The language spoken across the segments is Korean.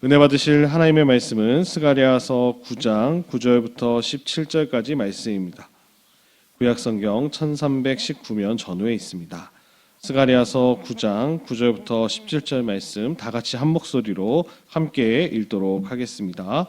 은혜 받으실 하나님의 말씀은 스가랴서 9장 9절부터 17절까지 말씀입니다. 구약성경 1319면 전후에 있습니다. 스가랴서 9장 9절부터 17절 말씀 다 같이 한 목소리로 함께 읽도록 하겠습니다.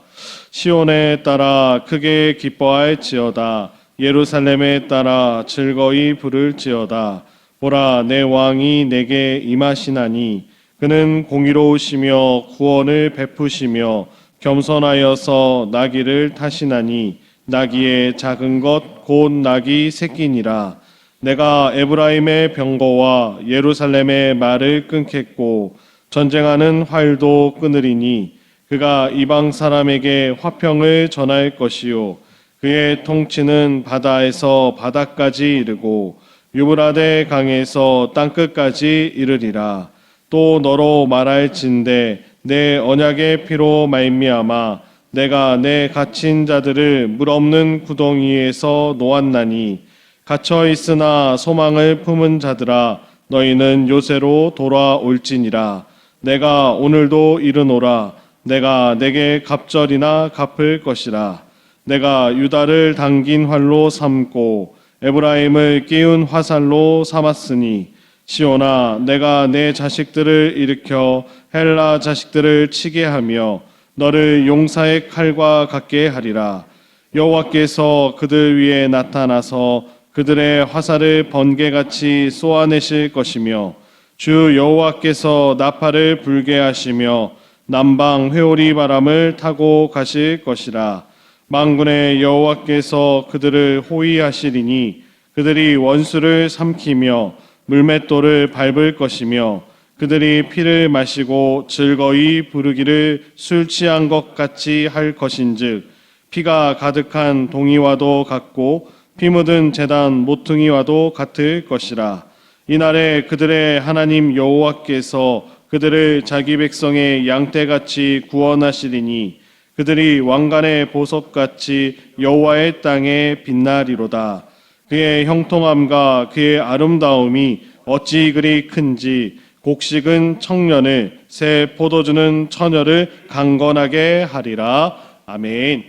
시온에 따라 크게 기뻐할지어다. 예루살렘에 따라 즐거이 부를지어다. 보라, 내 왕이 내게 임하시나니 그는 공의로우시며 구원을 베푸시며 겸손하여서 나귀를 타시나니 나귀의 작은 것 곧 나귀 새끼니라. 내가 에브라임의 병거와 예루살렘의 말을 끊겠고 전쟁하는 활도 끊으리니 그가 이방 사람에게 화평을 전할 것이요 그의 통치는 바다에서 바다까지 이르고 유브라데 강에서 땅끝까지 이르리라. 또 너로 말할진대 내 언약의 피로 말미암아 내가 내 갇힌 자들을 물 없는 구덩이에서 놓았나니 갇혀 있으나 소망을 품은 자들아 너희는 요새로 돌아올지니라. 내가 오늘도 이르노라. 내가 내게 갑절이나 갚을 것이라. 내가 유다를 당긴 활로 삼고 에브라임을 끼운 화살로 삼았으니 시온아, 내가 내 자식들을 일으켜 헬라 자식들을 치게 하며 너를 용사의 칼과 같게 하리라. 여호와께서 그들 위에 나타나서 그들의 화살을 번개같이 쏘아내실 것이며 주 여호와께서 나팔을 불게 하시며 남방 회오리 바람을 타고 가실 것이라. 만군의 여호와께서 그들을 호위하시리니 그들이 원수를 삼키며 물맷돌을 밟을 것이며 그들이 피를 마시고 즐거이 부르기를 술 취한 것 같이 할 것인즉 피가 가득한 동이와도 같고 피 묻은 제단 모퉁이와도 같을 것이라. 이날에 그들의 하나님 여호와께서 그들을 자기 백성의 양떼같이 구원하시리니 그들이 왕관의 보석같이 여호와의 땅에 빛나리로다. 그의 형통함과 그의 아름다움이 어찌 그리 큰지 곡식은 청년을 새 포도주는 처녀를 강건하게 하리라. 아멘.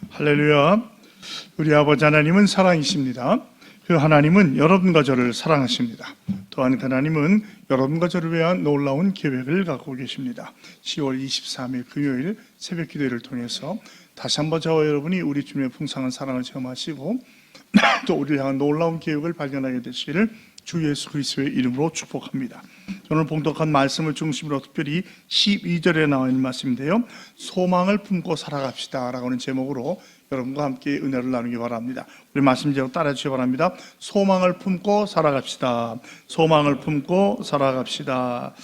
할렐루야. 우리 아버지 하나님은 사랑이십니다. 그 하나님은 여러분과 저를 사랑하십니다. 또한 그 하나님은 여러분과 저를 위한 놀라운 계획을 갖고 계십니다. 10월 23일 금요일 새벽 기도를 통해서 다시 한번 저와 여러분이 우리 주님의 풍성한 사랑을 체험하시고 또 우리를 향한 놀라운 계획을 발견하게 되시기를 주 예수 그리스도의 이름으로 축복합니다. 오늘 봉독한 말씀을 중심으로 특별히 12절에 나와 있는 말씀인데요. 소망을 품고 살아갑시다 라고 하는 제목으로 여러분과 함께 은혜를 나누기 바랍니다. 우리 말씀 제목 따라 주시기 바랍니다. 소망을 품고 살아갑시다. 소망을 품고 살아갑시다.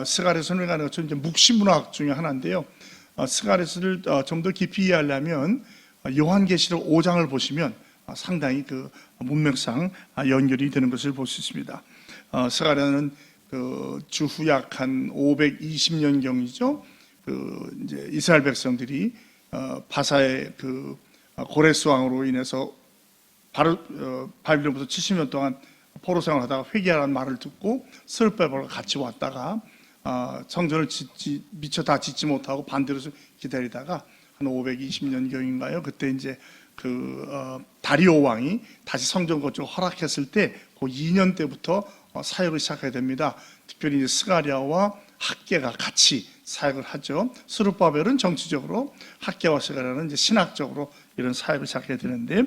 스가랴 선을 가는 것처럼 이제 묵시문학 중에 하나인데요. 스가랴서를 좀 더 깊이 이해하려면 요한계시록 5장을 보시면 상당히 그 문맥상 연결이 되는 것을 볼 수 있습니다. 스가랴는 그 주후약 한 520년경이죠. 그 이제 이스라엘 백성들이 바사의 그 고레스 왕으로 인해서 바빌론부터 70년 동안 포로 생활하다가 회개하라는 말을 듣고 스룹바벨과 같이 왔다가 성전을 미처 다 짓지 못하고 반대로 기다리다가 한 520년경인가요? 그때 이제 다리오 왕이 다시 성전 건축을 허락했을 때 그 2년 때부터 사역을 시작하게 됩니다. 특별히 이제 스가랴와 학개가 같이 사역을 하죠. 스룹바벨은 정치적으로, 학개와 스가랴는 이제 신학적으로 이런 사역을 시작하게 되는데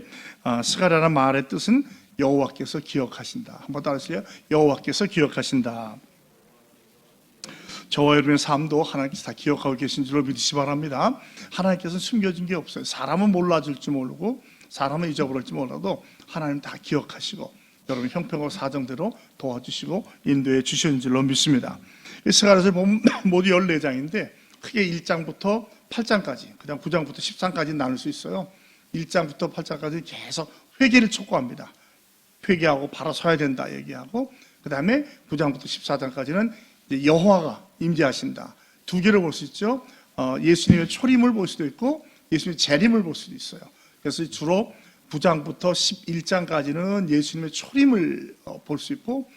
스가랴라는 말의 뜻은 여호와께서 기억하신다. 한번 따라하세요. 여호와께서 기억하신다. 저와 여러분의 삶도 하나님께서 다 기억하고 계신 줄로 믿으시기 바랍니다. 하나님께서는 숨겨진 게 없어요. 사람은 몰라줄지 모르고 사람은 잊어버릴지 몰라도 하나님 다 기억하시고 여러분 형편과 사정대로 도와주시고 인도해 주시는 줄로 믿습니다. 스가랴서를 보면 모두 14장인데 크게 1장부터 8장까지 그다음 9장부터 10장까지 나눌 수 있어요. 1장부터 8장까지 계속 회개를 촉구합니다. 회개하고 바로 서야 된다 얘기하고 그 다음에 9장부터 14장까지는 여호와가 임재하신다. 두 개를 볼 수 있죠. 예수님의 초림을 볼 수도 있고 예수님의 재림을 볼 수도 있어요. 그래서 주로 9장부터 11장까지는 예수님의 초림을 볼 수 있고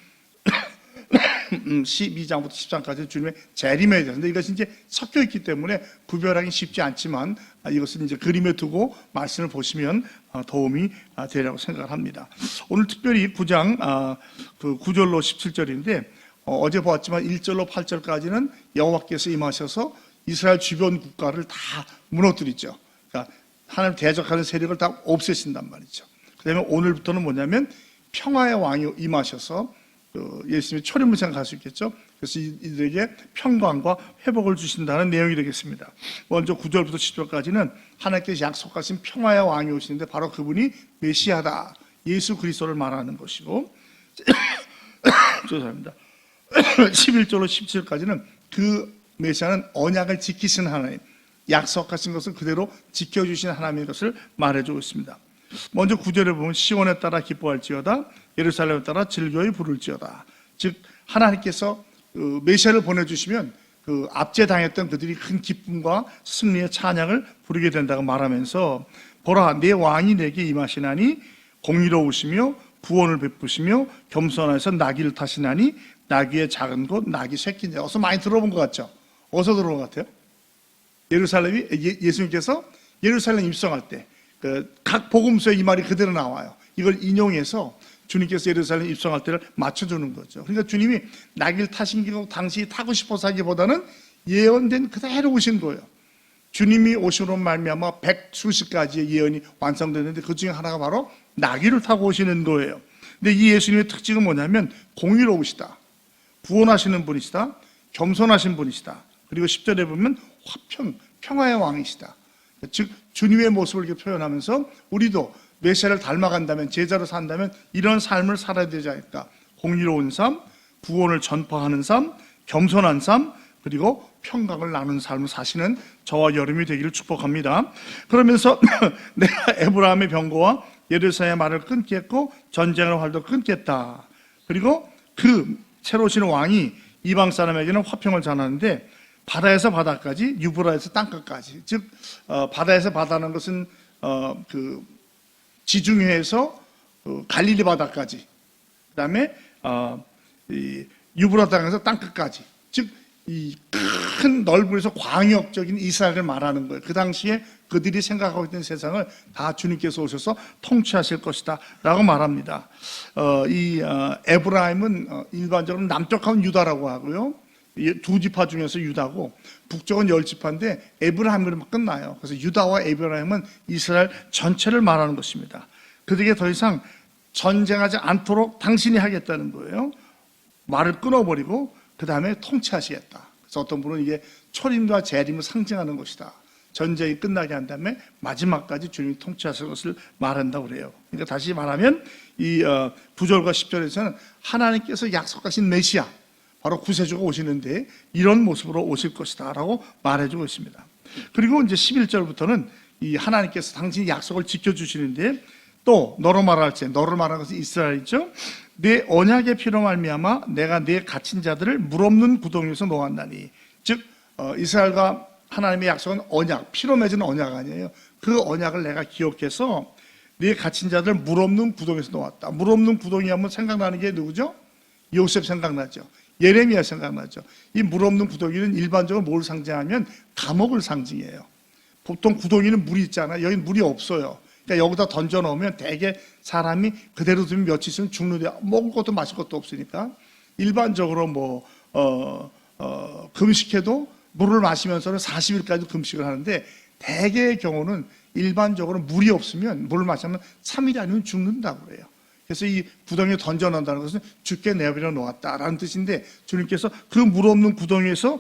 12장부터 10장까지 주님의 재림에 대해서. 근데 이것이 이제 섞여 있기 때문에 구별하기 쉽지 않지만 이것은 이제 그림에 두고 말씀을 보시면 도움이 되리라고 생각을 합니다. 오늘 특별히 9장 그 9절로 17절인데 어제 보았지만 1절로 8절까지는 여호와께서 임하셔서 이스라엘 주변 국가를 다 무너뜨리죠. 그러니까 하나님 대적하는 세력을 다 없애신단 말이죠. 그다음에 오늘부터는 뭐냐면 평화의 왕이 임하셔서 예수님의 초림무상 갈 수 있겠죠. 그래서 이들에게 평강과 회복을 주신다는 내용이 되겠습니다. 먼저 9절부터 10절까지는 하나님께서 약속하신 평화의 왕이 오시는데 바로 그분이 메시아다, 예수 그리스도를 말하는 것이고 죄송합니다. 11절로 17절까지는 그 메시아는 언약을 지키신 하나님, 약속하신 것을 그대로 지켜주신 하나님의 것을 말해주고 있습니다. 먼저 9절에 보면 시온에 따라 기뻐할지어다, 예루살렘에 따라 즐거이 부를지어다. 즉 하나님께서 메시아를 보내주시면 그 압제당했던 그들이 큰 기쁨과 승리의 찬양을 부르게 된다고 말하면서 보라 내 왕이 내게 임하시나니 공의로우시며 구원을 베푸시며 겸손하여서 나귀를 타시나니 나귀의 작은 곳 나귀 새끼인지 어서 많이 들어본 것 같죠? 어디서 들어본 것 같아요? 예루살렘이 예수님께서 예루살렘 입성할 때 각 복음서에 이 말이 그대로 나와요. 이걸 인용해서 주님께서 예루살렘 입성할 때를 맞춰주는 거죠. 그러니까 주님이 나귀를 타신 게 당시 타고 싶어서 하기보다는 예언된 그대로 오신 거예요. 주님이 오시로 말미암아 100수십 가지의 예언이 완성됐는데 그 중에 하나가 바로 나귀를 타고 오시는 거예요. 근데 이 예수님의 특징은 뭐냐면 공의로우시다, 구원하시는 분이시다, 겸손하신 분이시다. 그리고 10절에 보면 평화의 왕이시다. 즉 주님의 모습을 이렇게 표현하면서 우리도 메시아를 닮아간다면, 제자로 산다면 이런 삶을 살아야 되지 않을까. 공의로운 삶, 구원을 전파하는 삶, 겸손한 삶, 그리고 평강을 나누는 삶을 사시는 저와 여러분이 되기를 축복합니다. 그러면서 내가 에브라함의 병거와 예루살렘의 말을 끊겠고 전쟁의 활도 끊겠다. 그리고 그 새로 오시는 왕이 이방 사람에게는 화평을 전하는데 바다에서 바다까지, 유브라에서 땅끝까지. 즉 바다에서 바다는 것은 그 지중해에서 갈릴리 바다까지, 그다음에 이 유브라 땅에서 땅끝까지. 즉 이 큰 넓은에서 광역적인 이스라엘을 말하는 거예요. 그 당시에 그들이 생각하고 있던 세상을 다 주님께서 오셔서 통치하실 것이다 라고 말합니다. 에브라임은 일반적으로 남쪽하면 유다라고 하고요, 두 지파 중에서 유다고 북쪽은 10지파인데 에브라임으로 끝나요. 그래서 유다와 에브라임은 이스라엘 전체를 말하는 것입니다. 그들에게 더 이상 전쟁하지 않도록 당신이 하겠다는 거예요. 말을 끊어버리고 그 다음에 통치하시겠다. 그래서 어떤 분은 이게 초림과 재림을 상징하는 것이다. 전쟁이 끝나게 한 다음에 마지막까지 주님이 통치하실 것을 말한다고 그래요. 그러니까 다시 말하면 이 9절과 10절에서는 하나님께서 약속하신 메시아, 바로 구세주가 오시는데 이런 모습으로 오실 것이다 라고 말해주고 있습니다. 그리고 이제 11절부터는 이 하나님께서 당신이 약속을 지켜주시는데 또 너로 말할지, 너를 말하는 것은 이스라엘이죠. 내 언약의 피로 말미암아 내가 내 갇힌 자들을 물없는 구덩이에서 놓았나니. 즉 이스라엘과 하나님의 약속은 언약, 피로 맺은 언약 아니에요. 그 언약을 내가 기억해서 내 갇힌 자들을 물없는 구덩이에서 놓았다. 물없는 구덩이 하면 생각나는 게 누구죠? 요셉 생각나죠. 예레미야 생각나죠. 이 물없는 구덩이는 일반적으로 뭘 상징하면 감옥을 상징해요. 보통 구덩이는 물이 있잖아요. 여기 물이 없어요. 그러니까 여기다 던져 넣으면 대개 사람이 그대로 두면 며칠 있으면 죽는데 먹을 것도 마실 것도 없으니까 일반적으로 금식해도 물을 마시면서는 40일까지 금식을 하는데 대개의 경우는 일반적으로 물이 없으면 물을 마시면 3일이 아니면 죽는다고 그래요. 그래서 이 구덩이에 던져 넣는다는 것은 죽게 내버려 놓았다라는 뜻인데 주님께서 그 물 없는 구덩이에서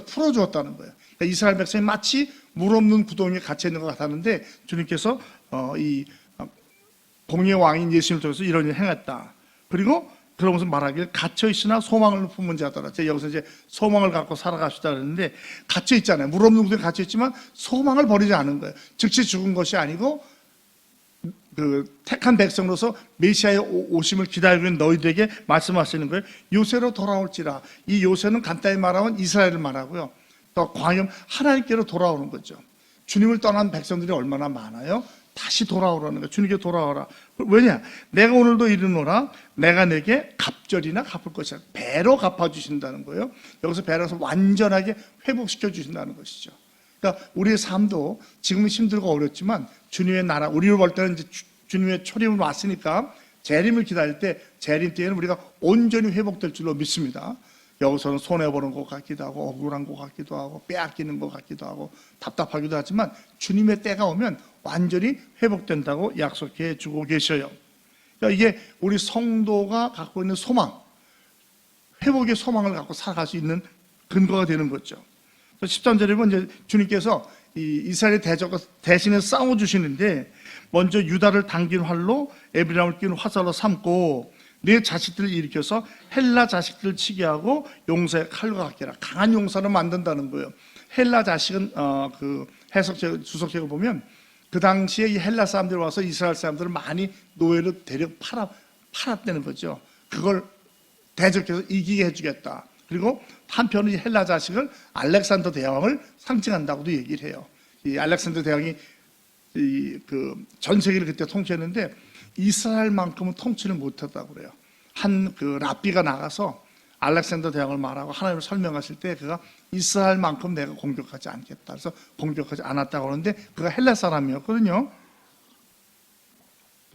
풀어주었다는 거예요. 그러니까 이스라엘 백성이 마치 물 없는 구덩이에 갇혀 있는 것 같았는데 주님께서 이 공의의 왕인 예수님을 통해서 이런 일을 행했다. 그리고 그러면서 말하기를 갇혀 있으나 소망을 품은 자더라. 제가 여기서 이제 소망을 갖고 살아갑시다 그랬는데 갇혀 있잖아요. 물 없는 구덩이에 갇혀 있지만 소망을 버리지 않은 거예요. 즉시 죽은 것이 아니고 그 택한 백성으로서 메시아의 오심을 기다리고 있는 너희들에게 말씀하시는 거예요. 요새로 돌아올지라. 이 요새는 간단히 말하면 이스라엘을 말하고요. 또 광야는 하나님께로 돌아오는 거죠. 주님을 떠난 백성들이 얼마나 많아요. 다시 돌아오라는 거예요. 주님께 돌아오라. 왜냐? 내가 오늘도 이르노라 내가 내게 갑절이나 갚을 것이야. 배로 갚아주신다는 거예요. 여기서 배로서 완전하게 회복시켜 주신다는 것이죠. 그러니까 우리의 삶도 지금은 힘들고 어렵지만 주님의 나라, 우리로 볼 때는 이제 주님의 초림을 왔으니까 재림을 기다릴 때 재림 때에는 우리가 온전히 회복될 줄로 믿습니다. 여기서는 손해보는 것 같기도 하고 억울한 것 같기도 하고 빼앗기는 것 같기도 하고 답답하기도 하지만 주님의 때가 오면 완전히 회복된다고 약속해 주고 계셔요. 그러니까 이게 우리 성도가 갖고 있는 소망, 회복의 소망을 갖고 살아갈 수 있는 근거가 되는 거죠. 13절에 보면 이제 주님께서 이 이스라엘의 대적과 대신에 싸워주시는데 먼저 유다를 당긴 활로 에브라임을 낀 화살로 삼고 네 자식들을 일으켜서 헬라 자식들을 치게 하고 용사의 칼과 같게 해라. 강한 용사를 만든다는 거예요. 헬라 자식은 그 해석책 주석책을 보면 그 당시에 이 헬라 사람들이 와서 이스라엘 사람들을 많이 노예로 데려 팔았다는 거죠. 그걸 대적해서 이기게 해주겠다. 그리고 한편은 이 헬라 자식을 알렉산더 대왕을 상징한다고도 얘기를 해요. 이 알렉산더 대왕이 전 세계를 그때 통치했는데 이스라엘만큼은 통치를 못했다고 그래요. 한 그 랍비가 나가서 알렉산더 대왕을 말하고 하나님을 설명하실 때 그가 이스라엘만큼 내가 공격하지 않겠다. 그래서 공격하지 않았다고 하는데 그가 헬라 사람이었거든요.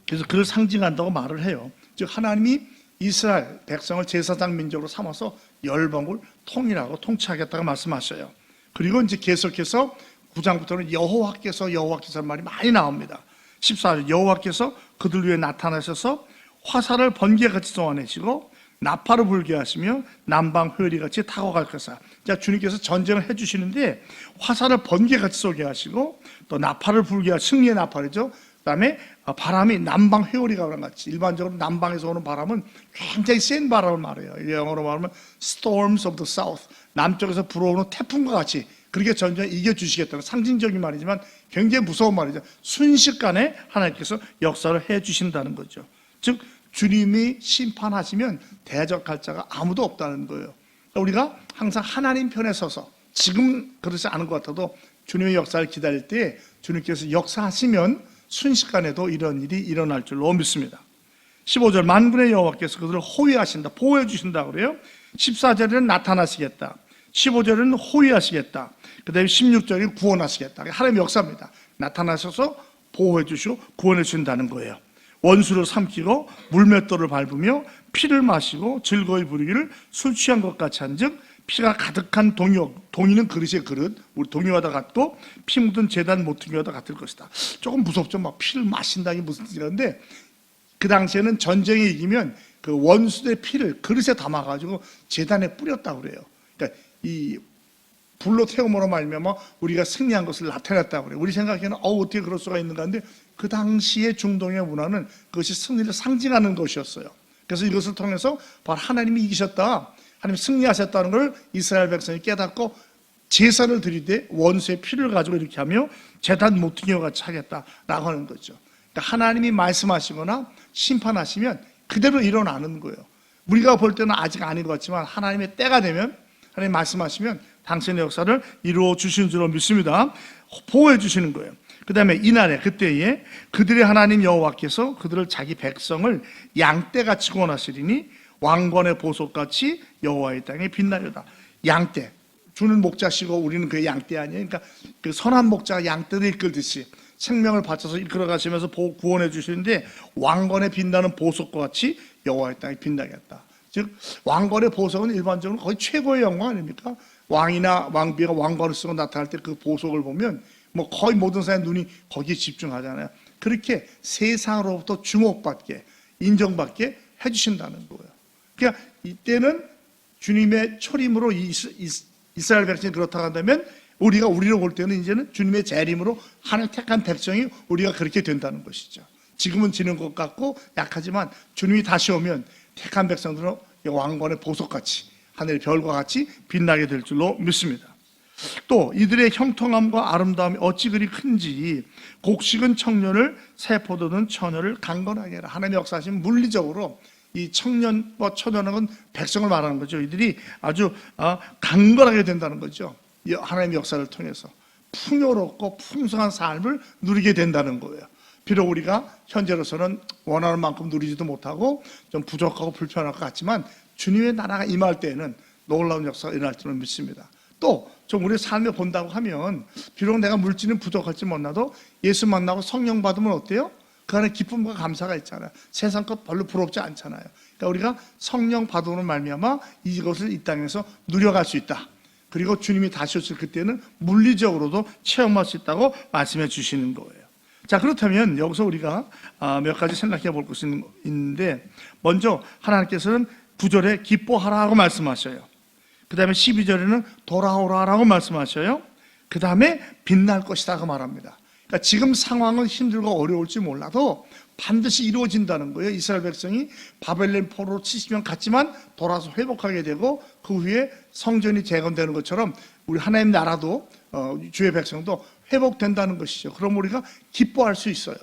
그래서 그를 상징한다고 말을 해요. 즉 하나님이 이스라엘 백성을 제사장 민족으로 삼아서 열방을 통일하고 통치하겠다고 말씀하셔요. 그리고 이제 계속해서 9장부터는 여호와께서라는 말이 많이 나옵니다. 14절 여호와께서 그들 위해 나타나셔서 화살을 번개같이 쏘아내시고 나팔을 불게 하시며 남방 회리같이 타고 갈 것이다. 자, 주님께서 전쟁을 해주시는데 화살을 번개같이 쏘게 하시고 또 나팔을 불게 하시고 승리의 나팔이죠. 그다음에 바람이 남방 회오리가 오는 같이 일반적으로 남방에서 오는 바람은 굉장히 센 바람을 말해요. 영어로 말하면 storms of the south, 남쪽에서 불어오는 태풍과 같이 그렇게 전쟁을 이겨주시겠다는 상징적인 말이지만 굉장히 무서운 말이죠. 순식간에 하나님께서 역사를 해주신다는 거죠. 즉 주님이 심판하시면 대적할 자가 아무도 없다는 거예요. 그러니까 우리가 항상 하나님 편에 서서 지금 그렇지 않은 것 같아도 주님의 역사를 기다릴 때 주님께서 역사하시면 순식간에도 이런 일이 일어날 줄로 믿습니다. 15절 만군의 여호와께서 그들을 호위하신다, 보호해 주신다 그래요. 14절에는 나타나시겠다, 15절에는 호위하시겠다, 그 다음에 16절에 구원하시겠다. 하나님의 역사입니다. 나타나셔서 보호해 주시고 구원해 주신다는 거예요. 원수를 삼키고 물맷돌을 밟으며 피를 마시고 즐거이 부르기를 술 취한 것 같이 한즉 피가 가득한 동이는 그릇의 그릇, 우리 동이와도 같고 피 묻은 제단 모퉁이와도 같을 것이다. 조금 무섭죠. 막 피를 마신다는 게 무슨 뜻인데 그 당시에는 전쟁에 이기면 그 원수들의 피를 그릇에 담아가지고 제단에 뿌렸다고 그래요. 그러니까 이 불로 태움으로 말미암아 우리가 승리한 것을 나타냈다고 그래요. 우리 생각에는 어떻게 그럴 수가 있는가 하는데 그 당시의 중동의 문화는 그것이 승리를 상징하는 것이었어요. 그래서 이것을 통해서 바로 하나님이 이기셨다, 하나님 승리하셨다는 걸 이스라엘 백성이 깨닫고 제사를 드리되 원수의 피를 가지고 이렇게 하며 제단 모퉁이와 같이 하겠다라고 하는 거죠. 그러니까 하나님이 말씀하시거나 심판하시면 그대로 일어나는 거예요. 우리가 볼 때는 아직 아닌 것 같지만 하나님의 때가 되면 하나님 말씀하시면 당신의 역사를 이루어 주시는 줄로 믿습니다. 보호해 주시는 거예요. 그 다음에 이날에 그때에 그들의 하나님 여호와께서 그들을 자기 백성을 양떼같이 구원하시리니 왕권의 보석같이 여호와의 땅에 빛나려다. 양떼, 주는 목자시고 우리는 그 양떼 아니에요. 그러니까 그 선한 목자가 양떼를 이끌듯이 생명을 바쳐서 이끌어 가시면서 구원해 주시는데 왕권에 빛나는 보석과 같이 여호와의 땅에 빛나겠다. 즉 왕권의 보석은 일반적으로 거의 최고의 영광 아닙니까? 왕이나 왕비가 왕관을 쓰고 나타날 때 그 보석을 보면 뭐 거의 모든 사람의 눈이 거기에 집중하잖아요. 그렇게 세상으로부터 주목받게 인정받게 해주신다는 거예요. 그러니까 이때는 주님의 초림으로 이스라엘 백성이 그렇다고 한다면 우리로 볼 때는 이제는 주님의 재림으로 하나님 택한 백성이 우리가 그렇게 된다는 것이죠. 지금은 지는 것 같고 약하지만 주님이 다시 오면 택한 백성들은 왕관의 보석같이 하늘의 별과 같이 빛나게 될 줄로 믿습니다. 또 이들의 형통함과 아름다움이 어찌 그리 큰지 곡식은 청년을 세포도는 처녀를 강건하게 해라. 하나님의 역사하시면 물리적으로 이 청년과 처녀는 백성을 말하는 거죠. 이들이 아주 강건하게 된다는 거죠. 하나님의 역사를 통해서 풍요롭고 풍성한 삶을 누리게 된다는 거예요. 비록 우리가 현재로서는 원하는 만큼 누리지도 못하고 좀 부족하고 불편할 것 같지만 주님의 나라가 임할 때에는 놀라운 역사가 일어날 줄은 믿습니다. 또 좀 우리 삶에 본다고 하면 비록 내가 물질은 부족할지 몰라도 예수 만나고 성령 받으면 어때요? 그 안에 기쁨과 감사가 있잖아요. 세상 것 별로 부럽지 않잖아요. 그러니까 우리가 성령 받으로 말미암아 이것을 이 땅에서 누려갈 수 있다. 그리고 주님이 다시 오실 그때는 물리적으로도 체험할 수 있다고 말씀해 주시는 거예요. 자, 그렇다면 여기서 우리가 몇 가지 생각해 볼 것이 있는데, 먼저 하나님께서는 9절에 기뻐하라고 말씀하셔요. 그 다음에 12절에는 돌아오라라고 말씀하셔요. 그 다음에 빛날 것이라고 말합니다. 그러니까 지금 상황은 힘들고 어려울지 몰라도 반드시 이루어진다는 거예요. 이스라엘 백성이 바벨론 포로로 70년 갔지만 돌아서 회복하게 되고 그 후에 성전이 재건되는 것처럼 우리 하나님 나라도 주의 백성도 회복된다는 것이죠. 그럼 우리가 기뻐할 수 있어요.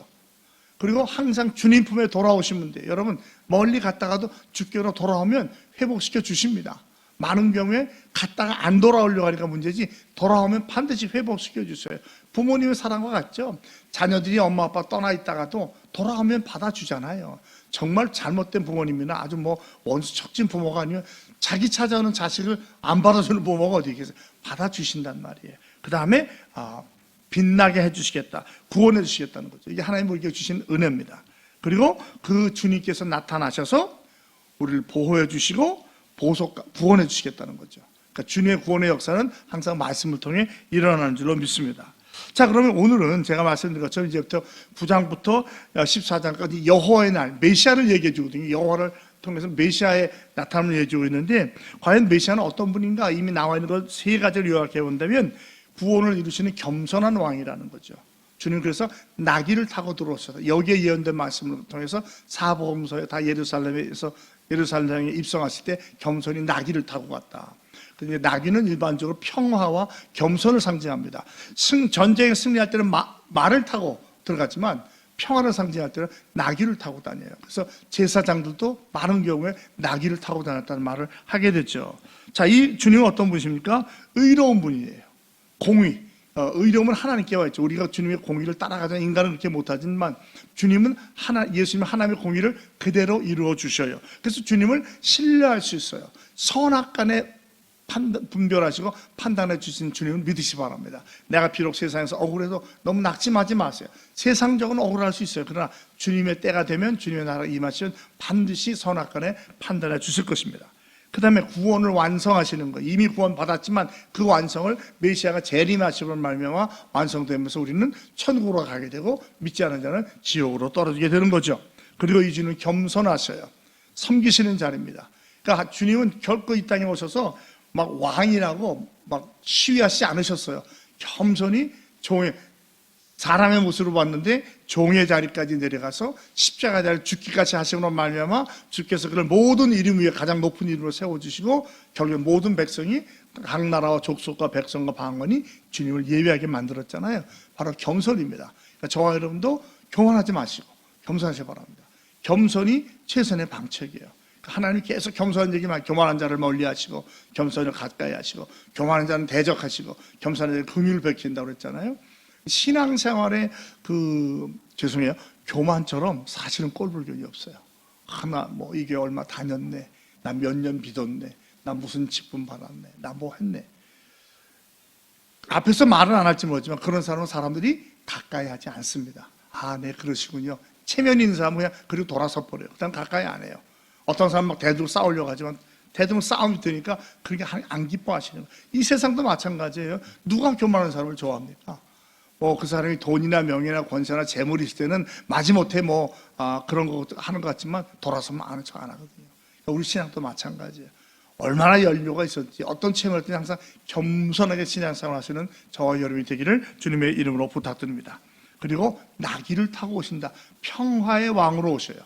그리고 항상 주님 품에 돌아오시면 돼요. 여러분 멀리 갔다가도 주께로 돌아오면 회복시켜 주십니다. 많은 경우에 갔다가 안 돌아오려고 하니까 문제지 돌아오면 반드시 회복시켜 주셔요. 부모님의 사랑과 같죠. 자녀들이 엄마 아빠 떠나 있다가도 돌아오면 받아주잖아요. 정말 잘못된 부모님이나 아주 원수 척진 부모가 아니면 자기 찾아오는 자식을 안 받아주는 부모가 어디 계세요? 받아주신단 말이에요. 그 다음에 빛나게 해주시겠다, 구원해 주시겠다는 거죠. 이게 하나님 우리에게 주신 은혜입니다. 그리고 그 주님께서 나타나셔서 우리를 보호해 주시고 구원해 주시겠다는 거죠. 그러니까 주님의 구원의 역사는 항상 말씀을 통해 일어나는 줄로 믿습니다. 자, 그러면 오늘은 제가 말씀드린 것처럼 이제부터 9장부터 14장까지 여호와의 날, 메시아를 얘기해 주거든요. 여호와를 통해서 메시아의 나타남을 얘기해 주고 있는데, 과연 메시아는 어떤 분인가? 이미 나와 있는 것 세 가지를 요약해 본다면 구원을 이루시는 겸손한 왕이라는 거죠. 주님 그래서 나귀를 타고 들어오셔서 여기에 예언된 말씀을 통해서 사복음서에 다 예루살렘에 입성하실 때 겸손히 나귀를 타고 갔다. 근데 나귀는 일반적으로 평화와 겸손을 상징합니다. 전쟁에 승리할 때는 말을 타고 들어갔지만 평화를 상징할 때는 나귀를 타고 다녀요. 그래서 제사장들도 많은 경우에 나귀를 타고 다녔다는 말을 하게 되죠. 자, 이 주님은 어떤 분이십니까? 의로운 분이에요. 공의. 의로움은 하나님께 와 있죠. 우리가 주님의 공의를 따라가자는 인간은 그렇게 못하지만 주님은 예수님은 하나님의 공의를 그대로 이루어 주셔요. 그래서 주님을 신뢰할 수 있어요. 선악간에 분별하시고 판단해 주신 주님을 믿으시 바랍니다. 내가 비록 세상에서 억울해도 너무 낙심하지 마세요. 세상적으로는 억울할 수 있어요. 그러나 주님의 때가 되면 주님의 나라가 임하시면 반드시 선악간에 판단해 주실 것입니다. 그 다음에 구원을 완성하시는 거예요. 이미 구원 받았지만 그 완성을 메시아가 재림하시는 말미암아 완성되면서 우리는 천국으로 가게 되고 믿지 않은 자는 지옥으로 떨어지게 되는 거죠. 그리고 이 주님은 겸손하셔요. 섬기시는 자리입니다. 그러니까 주님은 결코 이 땅에 오셔서 막 왕이라고 막 시위하시지 않으셨어요. 겸손히 사람의 모습으로 봤는데 종의 자리까지 내려가서 십자가 자리를 죽기까지 하시고 말미암아 주께서 그를 모든 이름 위에 가장 높은 이름으로 세워주시고 결국에 모든 백성이 각 나라와 족속과 백성과 방언이 주님을 예배하게 만들었잖아요. 바로 겸손입니다. 그러니까 저와 여러분도 교만하지 마시고 겸손하시기 바랍니다. 겸손이 최선의 방책이에요. 하나님이 계속 겸손한 얘기만, 교만한 자를 멀리하시고 겸손을 가까이 하시고 교만한 자는 대적하시고 겸손한 자는 긍휼을 베킨다고 그랬잖아요. 신앙생활에 교만처럼 사실은 꼴불견이 없어요. 이게 얼마 다녔네, 나 몇 년 빚었네, 나 무슨 직분 받았네, 나 뭐 했네. 앞에서 말은 안 할지 모르지만 그런 사람은 사람들이 가까이 하지 않습니다. 네, 그러시군요. 체면이 있는 사람은 그냥 그리고 돌아서 버려요. 그다음 가까이 안 해요. 어떤 사람은 막 대들고 싸우려고 하지만 대들면 싸움이 되니까 그렇게 안 기뻐하시는 거예요. 이 세상도 마찬가지예요. 누가 교만한 사람을 좋아합니까? 그 사람이 돈이나 명예나 권세나 재물이 있을 때는 마지못해 그런 거 하는 것 같지만 돌아서면 아는 척 안 하거든요. 그러니까 우리 신앙도 마찬가지예요. 얼마나 연료가 있었지, 어떤 체험을 때 항상 겸손하게 신앙생활 하시는 저와 여러분이 되기를 주님의 이름으로 부탁드립니다. 그리고 나귀를 타고 오신다. 평화의 왕으로 오셔요.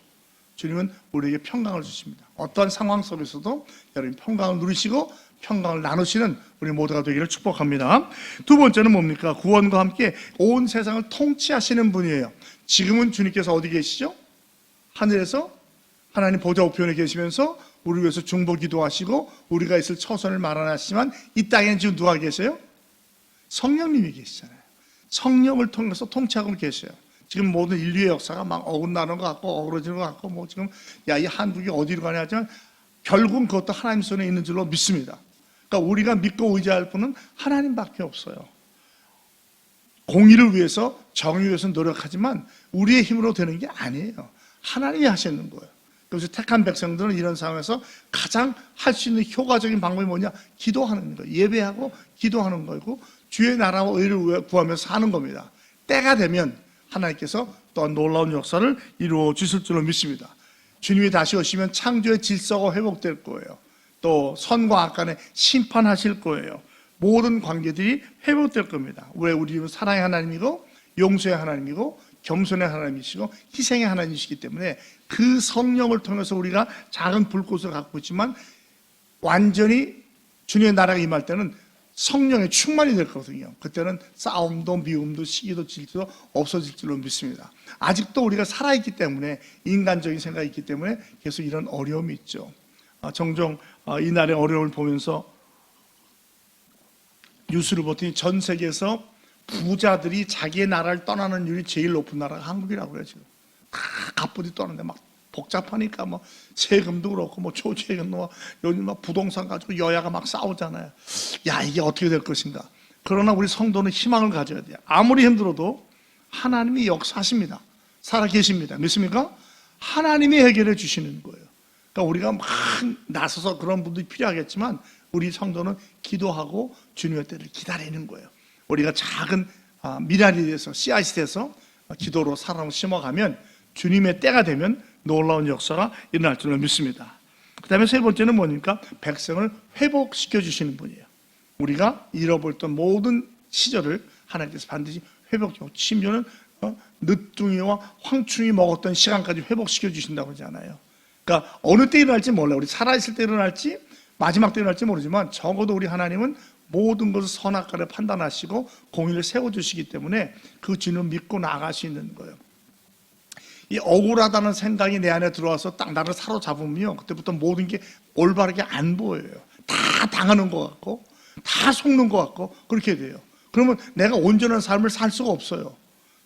주님은 우리에게 평강을 주십니다. 어떠한 상황 속에서도 여러분 평강을 누리시고 평강을 나누시는 우리 모두가 되기를 축복합니다. 두 번째는 뭡니까? 구원과 함께 온 세상을 통치하시는 분이에요. 지금은 주님께서 어디 계시죠? 하늘에서 하나님 보좌 우편에 계시면서 우리 위해서 중보 기도하시고 우리가 있을 처소를 마련하시지만 이 땅에는 지금 누가 계세요? 성령님이 계시잖아요. 성령을 통해서 통치하고 계셔요. 지금 모든 인류의 역사가 막 어긋나는 것 같고 어그러지는 것 같고 뭐 지금 야, 이 한국이 어디로 가냐 하지만 결국은 그것도 하나님 손에 있는 줄로 믿습니다. 그러니까 우리가 믿고 의지할 분은 하나님밖에 없어요. 공의를 위해서 정의를 위해서 노력하지만 우리의 힘으로 되는 게 아니에요. 하나님이 하시는 거예요. 그래서 택한 백성들은 이런 상황에서 가장 할 수 있는 효과적인 방법이 뭐냐? 기도하는 거예요. 예배하고 기도하는 거고 주의 나라와 의를 구하면서 사는 겁니다. 때가 되면 하나님께서 또한 놀라운 역사를 이루어 주실 줄로 믿습니다. 주님이 다시 오시면 창조의 질서가 회복될 거예요. 또 선과 악 간에 심판하실 거예요. 모든 관계들이 회복될 겁니다. 왜? 우리는 사랑의 하나님이고 용서의 하나님이고 겸손의 하나님이시고 희생의 하나님이시기 때문에 그 성령을 통해서 우리가 작은 불꽃을 갖고 있지만 완전히 주님의 나라가 임할 때는 성령의 충만이 될 거거든요. 그때는 싸움도 미움도 시기도 질투도 없어질 줄로 믿습니다. 아직도 우리가 살아있기 때문에 인간적인 생각이 있기 때문에 계속 이런 어려움이 있죠. 종종 이날의 어려움을 보면서 뉴스를 봤더니 전 세계에서 부자들이 자기의 나라를 떠나는 율이 제일 높은 나라가 한국이라고 그래요. 지금 다 갑부들이 떠나는데 막 복잡하니까 뭐 세금도 그렇고 뭐 초세금 뭐 요즘 막 부동산 가지고 여야가 막 싸우잖아요. 야, 이게 어떻게 될 것인가. 그러나 우리 성도는 희망을 가져야 돼요. 아무리 힘들어도 하나님이 역사하십니다. 살아계십니다. 믿습니까? 하나님이 해결해 주시는 거예요. 그러니까 우리가 막 나서서 그런 분들이 필요하겠지만 우리 성도는 기도하고 주님의 때를 기다리는 거예요. 우리가 작은 미랄이 돼서 씨앗이 돼서 기도로 사랑을 심어가면 주님의 때가 되면 놀라운 역사가 일어날 줄로 믿습니다. 그 다음에 세 번째는 뭐니까 백성을 회복시켜 주시는 분이에요. 우리가 잃어버렸던 모든 시절을 하나님께서 반드시 회복시켜, 심지어는 늦둥이와 황충이 먹었던 시간까지 회복시켜 주신다고 하잖아요. 그러니까 어느 때 일어날지 몰라요. 우리 살아있을 때 일어날지 마지막 때 일어날지 모르지만 적어도 우리 하나님은 모든 것을 선악과를 판단하시고 공의를 세워주시기 때문에 그 주님을 믿고 나아갈 수 있는 거예요. 이 억울하다는 생각이 내 안에 들어와서 딱 나를 사로잡으면 그때부터 모든 게 올바르게 안 보여요. 다 당하는 것 같고 다 속는 것 같고 그렇게 돼요. 그러면 내가 온전한 삶을 살 수가 없어요.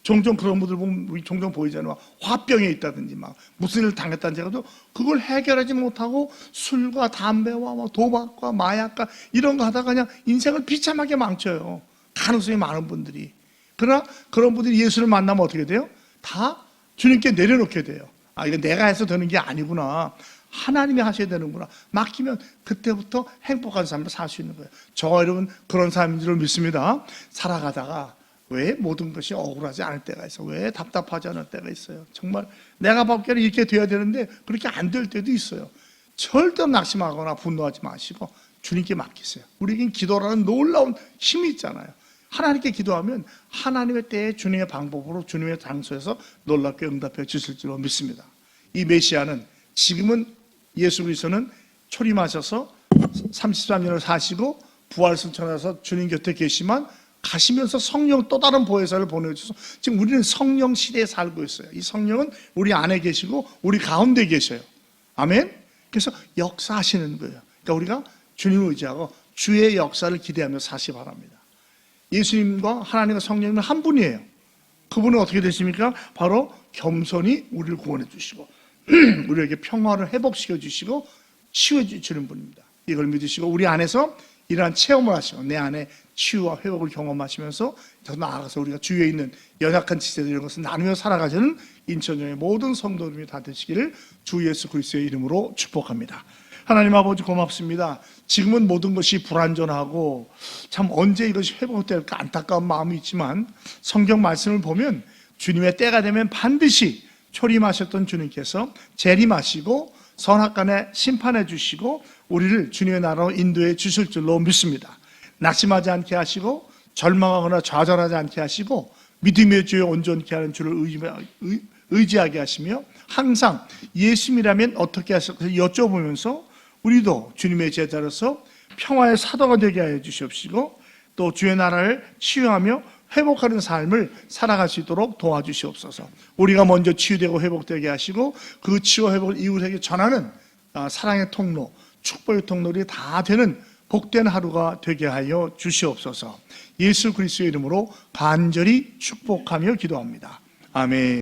종종 그런 분들 보면 우리 종종 보이잖아요. 화병에 있다든지 막 무슨 일을 당했다든지 해도 그걸 해결하지 못하고 술과 담배와 뭐 도박과 마약과 이런 거 하다가 그냥 인생을 비참하게 망쳐요. 가능성이 많은 분들이. 그러나 그런 분들이 예수를 만나면 어떻게 돼요? 다 주님께 내려놓게 돼요. 아, 이거 내가 해서 되는 게 아니구나. 하나님이 하셔야 되는구나. 맡기면 그때부터 행복한 삶을 살 수 있는 거예요. 저와 여러분 그런 삶인 줄 믿습니다. 살아가다가 왜 모든 것이 억울하지 않을 때가 있어? 왜 답답하지 않을 때가 있어요? 정말 내가 밖에는 이렇게 돼야 되는데 그렇게 안 될 때도 있어요. 절대 낙심하거나 분노하지 마시고 주님께 맡기세요. 우리에겐 기도라는 놀라운 힘이 있잖아요. 하나님께 기도하면 하나님의 때에 주님의 방법으로 주님의 장소에서 놀랍게 응답해 주실 줄로 믿습니다. 이 메시아는 지금은 예수 그리스도는 초림하셔서 33년을 사시고 부활승천하셔서 주님 곁에 계시지만 가시면서 성령 또 다른 보혜사를 보내주셔서 지금 우리는 성령 시대에 살고 있어요. 이 성령은 우리 안에 계시고 우리 가운데 계셔요. 아멘. 그래서 역사하시는 거예요. 그러니까 우리가 주님을 의지하고 주의 역사를 기대하며 사시 바랍니다. 예수님과 하나님과 성령님은 한 분이에요. 그분은 어떻게 되십니까? 바로 겸손히 우리를 구원해 주시고 우리에게 평화를 회복시켜 주시고 치유해 주시는 분입니다. 이걸 믿으시고 우리 안에서 이러한 체험을 하시고 내 안에 치유와 회복을 경험하시면서 더 나아가서 우리가 주위에 있는 연약한 지체들 이런 것을 나누며 살아가시는 인천역의 모든 성도들이 다 되시기를 주 예수 그리스도의 이름으로 축복합니다. 하나님 아버지 고맙습니다. 지금은 모든 것이 불완전하고 참 언제 이것이 회복될까 안타까운 마음이 있지만 성경 말씀을 보면 주님의 때가 되면 반드시 초림하셨던 주님께서 재림하시고 선악간에 심판해 주시고 우리를 주님의 나라로 인도해 주실 줄로 믿습니다. 낙심하지 않게 하시고 절망하거나 좌절하지 않게 하시고 믿음의 주에 온전케 하는 주를 의지하게 하시며 항상 예수님이라면 어떻게 하실까 여쭤보면서 우리도 주님의 제자로서 평화의 사도가 되게 하여 주시옵시고 또 주의 나라를 치유하며 회복하는 삶을 살아갈 수 있도록 도와주시옵소서. 우리가 먼저 치유되고 회복되게 하시고 그 치유 회복을 이웃에게 전하는 사랑의 통로, 축복의 통로들이 다 되는 복된 하루가 되게 하여 주시옵소서. 예수 그리스도의 이름으로 간절히 축복하며 기도합니다. 아멘.